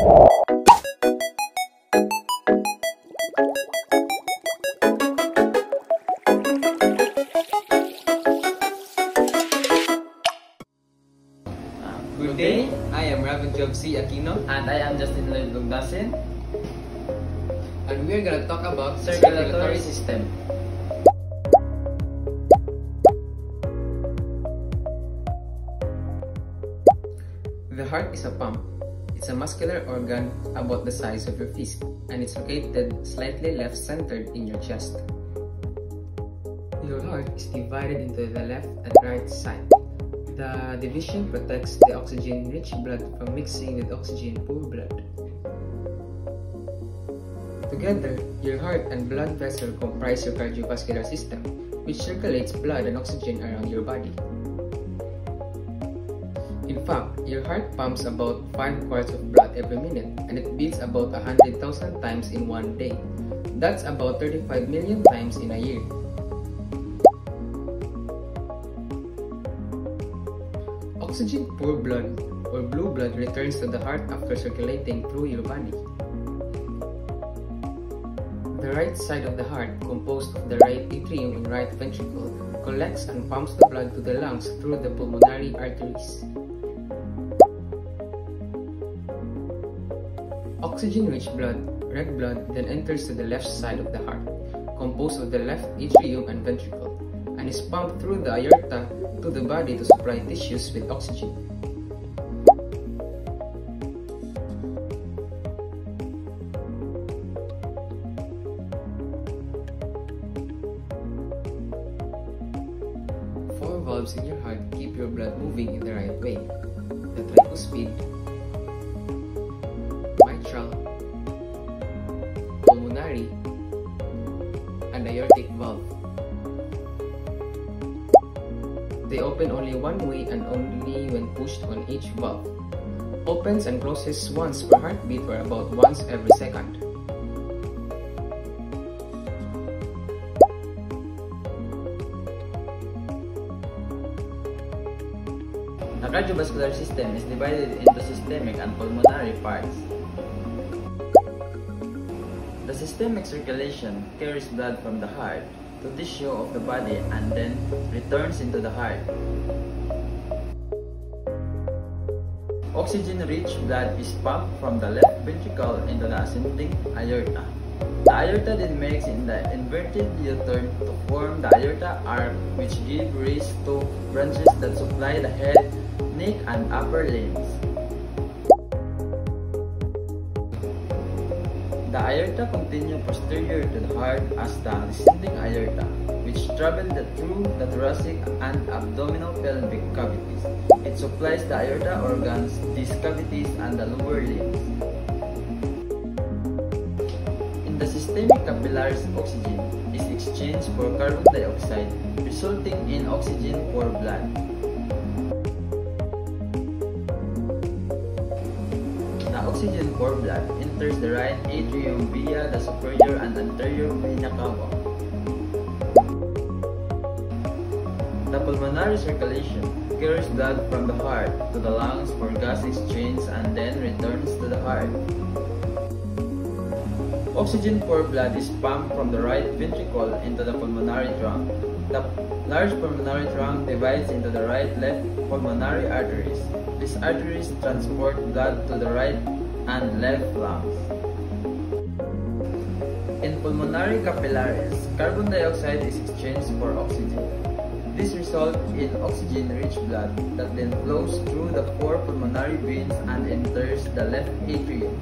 Good day, I am Raven Job C. Aquino. And I am Justin Lloyd Lugnasin. And we are going to talk about circulatory system. The heart is a pump. It's a muscular organ about the size of your fist, and it's located slightly left-centered in your chest. Your heart is divided into the left and right side. The division protects the oxygen-rich blood from mixing with oxygen-poor blood. Together, your heart and blood vessel comprise your cardiovascular system, which circulates blood and oxygen around your body. In fact, your heart pumps about 5 quarts of blood every minute, and it beats about 100,000 times in one day. That's about 35 million times in a year. Oxygen-poor blood, or blue blood, returns to the heart after circulating through your body. The right side of the heart, composed of the right atrium and right ventricle, collects and pumps the blood to the lungs through the pulmonary arteries. Oxygen-rich blood, red blood, then enters to the left side of the heart, composed of the left atrium and ventricle, and is pumped through the aorta to the body to supply tissues with oxygen. Four valves in your heart keep your blood moving in the right way: the tricuspid, mitral, pulmonary, and aortic valve. They open only one way and only when pushed on each valve. Opens and closes once per heartbeat or about once every second. The cardiovascular system is divided into systemic and pulmonary parts. The systemic circulation carries blood from the heart to tissue of the body and then returns into the heart. Oxygen-rich blood is pumped from the left ventricle into the ascending aorta. The aorta then makes in the inverted U-turn to form the aorta arc, which give rise to branches that supply the head, neck, and upper limbs. The aorta continues posterior to the heart as the descending aorta, which travels through the thoracic and abdominal pelvic cavities. It supplies the aorta organs, these cavities, and the lower limbs. In the systemic capillaries, oxygen is exchanged for carbon dioxide, resulting in oxygen-poor blood. Oxygen-poor blood enters the right atrium via the superior and anterior vena cava. The pulmonary circulation carries blood from the heart to the lungs for gas exchange and then returns to the heart. Oxygen-poor blood is pumped from the right ventricle into the pulmonary trunk. The large pulmonary trunk divides into the right-left pulmonary arteries. These arteries transport blood to the right and left lungs. In pulmonary capillaries, carbon dioxide is exchanged for oxygen. This results in oxygen-rich blood that then flows through the 4 pulmonary veins and enters the left atrium.